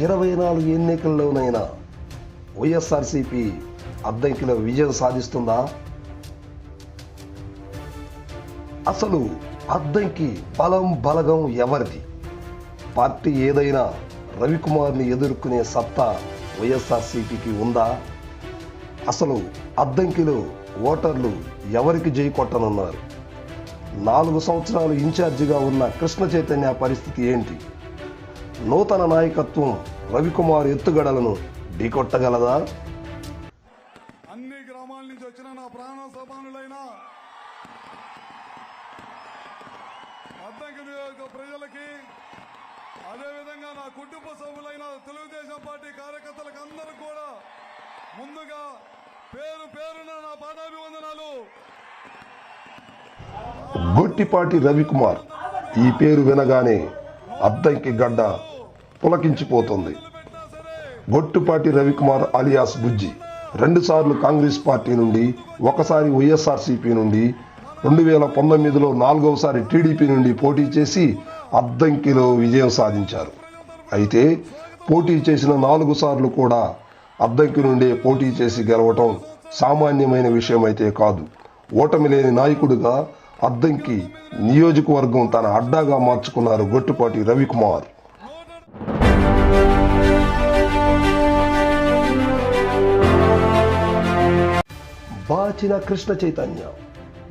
24 ఎన్నికల్లోనైనా వైఎస్ఆర్సీపీ అద్దంకిలో విజయం సాధిస్తుందా? అసలు అద్దంకి బలగం ఎవరిది? పార్టీ ఏదైనా రవికుమార్ని ఎదుర్కొనే సత్తా వైఎస్ఆర్సీపీకి ఉందా? అసలు అద్దంకిలో ఓటర్లు ఎవరికి జై కొట్టనున్నారు? 4 సంవత్సరాలు ఇన్ఛార్జిగా ఉన్న కృష్ణ చైతన్య పరిస్థితి ఏంటి? నూతన నాయకత్వం రవికుమార్ ఎత్తుగడలను ఢీకొట్టగలదా? అన్ని గ్రామాల నుంచి వచ్చిన నా ప్రాణ సమానులైన అద్దంకి నియోజక ప్రజలకి, అదేవిధంగా నా కుటుంబ సభ్యులైన తెలుగుదేశం పార్టీ కార్యకర్తలకు అందరూ కూడా ముందుగా పేరు పేరున నా పాదాభివందనాలు. గొట్టిపాటి రవికుమార్ ఈ పేరు వినగానే అద్దంకి గడ్డ పులకించిపోతుంది. గొట్టిపాటి రవికుమార్ అలియాస్ బుజ్జి 2 సార్లు కాంగ్రెస్ పార్టీ నుండి, ఒకసారి వైఎస్ఆర్సీపీ నుండి, 2019లో 4వసారి టీడీపీ నుండి పోటీ చేసి అద్దంకిలో విజయం సాధించారు. అయితే పోటీ చేసిన 4 సార్లు కూడా అద్దంకి నుండే పోటీ చేసి గెలవటం సామాన్యమైన విషయం అయితే కాదు. ఓటమి లేని నాయకుడిగా అద్దంకి నియోజకవర్గం తన అడ్డాగా మార్చుకున్నారు గొట్టిపాటి రవికుమార్. బాచిన కృష్ణ చైతన్య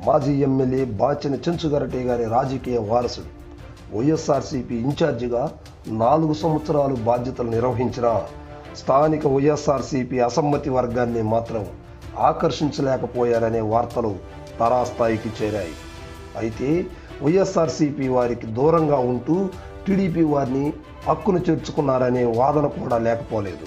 మాజీ ఎమ్మెల్యే బాచిన చెంచుగరటి గారి రాజకీయ వారసుడు. వైఎస్ఆర్సీపీ ఇన్ఛార్జిగా 4 సంవత్సరాలు బాధ్యతలు నిర్వహించిన స్థానిక వైఎస్ఆర్సీపీ అసమ్మతి వర్గాన్ని మాత్రం ఆకర్షించలేకపోయారనే వార్తలు తారాస్థాయికి చేరాయి. అయితే వైఎస్ఆర్సీపీ వారికి దూరంగా ఉంటూ టీడీపీ వారిని హక్కును చేర్చుకున్నారనే వాదన కూడా లేకపోలేదు.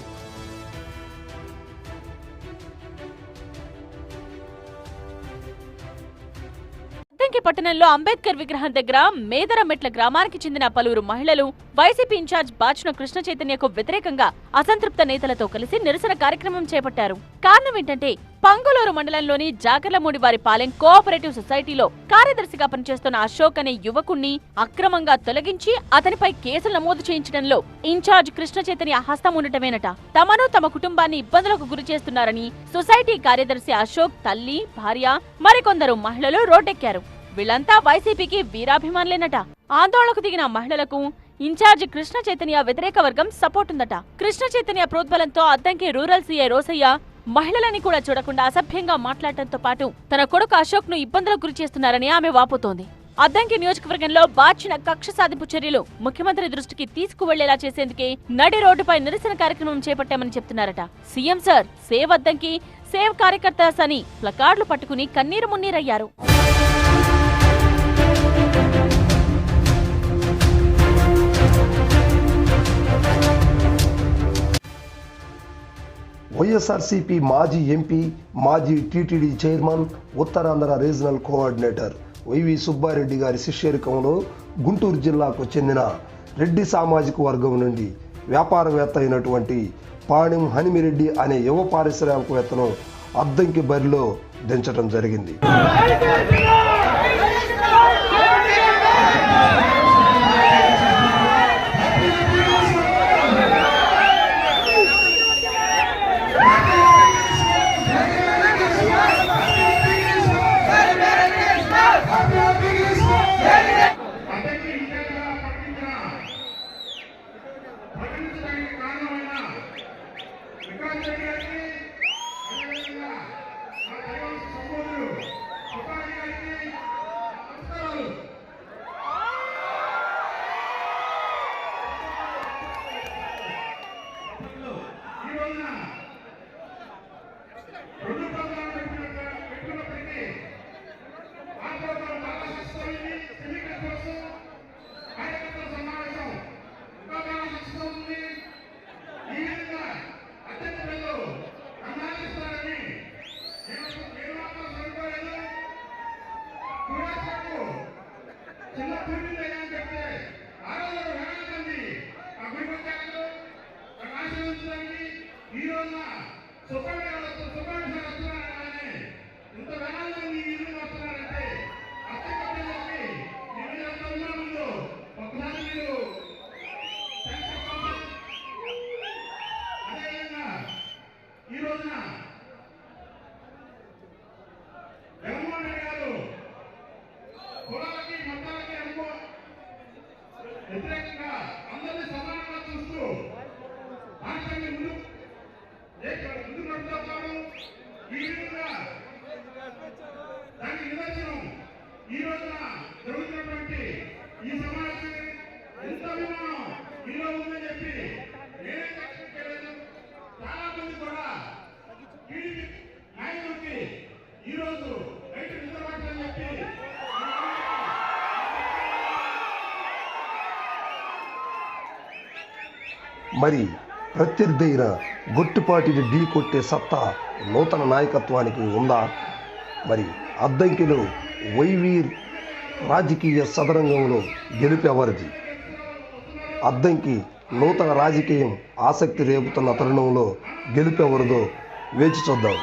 అద్దంకి పట్టణంలో అంబేద్కర్ విగ్రహం దగ్గర మేదరమెట్ల గ్రామానికి చెందిన పలువురు మహిళలు వైసీపీ ఇన్ఛార్జ్ బాచిన కృష్ణ చైతన్యకు వ్యతిరేకంగా అసంతృప్త నేతలతో కలిసి నిరసన కార్యక్రమం చేపట్టారు. కారణం ఏంటంటే పంగులూరు మండలంలోని జాగర్లమూడి వారి పాలెం కోఆపరేటివ్ సొసైటీలో కార్యదర్శిగా పనిచేస్తున్న అశోక్ అనే యువకుణ్ణి అక్రమంగా తొలగించి అతనిపై కేసులు నమోదు చేయించడంలో ఇన్ఛార్జ్ కృష్ణ చైతన్య హస్తం ఉండటమేనట. తమను తమ కుటుంబాన్ని ఇబ్బందులకు గురి చేస్తున్నారని సొసైటీ కార్యదర్శి అశోక్ తల్లి, భార్య, మరికొందరు మహిళలు రోడ్డెక్కారు. వీళ్లంతా వైసీపీకి వీరాభిమానులేనట. ఆందోళనకు దిగిన మహిళలకు ఇన్ఛార్జ్ కృష్ణ చైతన్య వ్యతిరేక వర్గం సపోర్ట్ ఉందట. కృష్ణ చైతన్య ప్రోద్బలంతో అద్దంకి రూరల్ సీఐ రోసయ్య మహిళలని కూడా చూడకుండా అసభ్యంగా మాట్లాడటంతో పాటు తన కొడుకు అశోక్ ను ఇబ్బందులకు గురి చేస్తున్నారని ఆమె వాపోతోంది. అద్దంకి నియోజకవర్గంలో బాచిన కక్ష సాధింపు చర్యలు ముఖ్యమంత్రి దృష్టికి తీసుకువెళ్లేలా చేసేందుకే నడి రోడ్డుపై నిరసన కార్యక్రమం చేపట్టామని చెప్తున్నారట. CM sir, save Addanki, save కార్యకర్తస్ అని ప్లకార్డులు పట్టుకుని కన్నీరు మున్నీరయ్యారు. వైఎస్ఆర్సీపీ మాజీ ఎంపీ, మాజీ TTD chairman, Uttarandhra regional coordinator YV Subba Reddy గారి శిష్యరికంలో గుంటూరు జిల్లాకు చెందిన రెడ్డి సామాజిక వర్గం నుండి వ్యాపారవేత్త అయినటువంటి పాణిం హనిమిరెడ్డి అనే యువ పారిశ్రామికవేత్తను అద్దంకి బరిలో దించడం జరిగింది. ఈ విధంగా దానికి నిదర్శనం ఈ రోజున జరుగుతున్నటువంటి ఈ సమావేశం ఎంత అభిమానం మీలో ఉందని చెప్పి నేనే చెప్పలేదు. చాలా మంది కూడా టీడీపీ నాయకులకి ఈ రోజు రైతు నిద్రపడని చెప్పి మరి ప్రత్యర్థి అయిన గొట్టుపాటిని ఢీ కొట్టే సత్తా నూతన నాయకత్వానికి ఉందా? మరి అద్దంకిలో వైవీర్ రాజకీయ సదరంగంలో గెలిపెవరిది? అద్దంకి నూతన రాజకీయం ఆసక్తి రేపుతున్న తరుణంలో గెలిపెవరిదో వేచి చూద్దాం.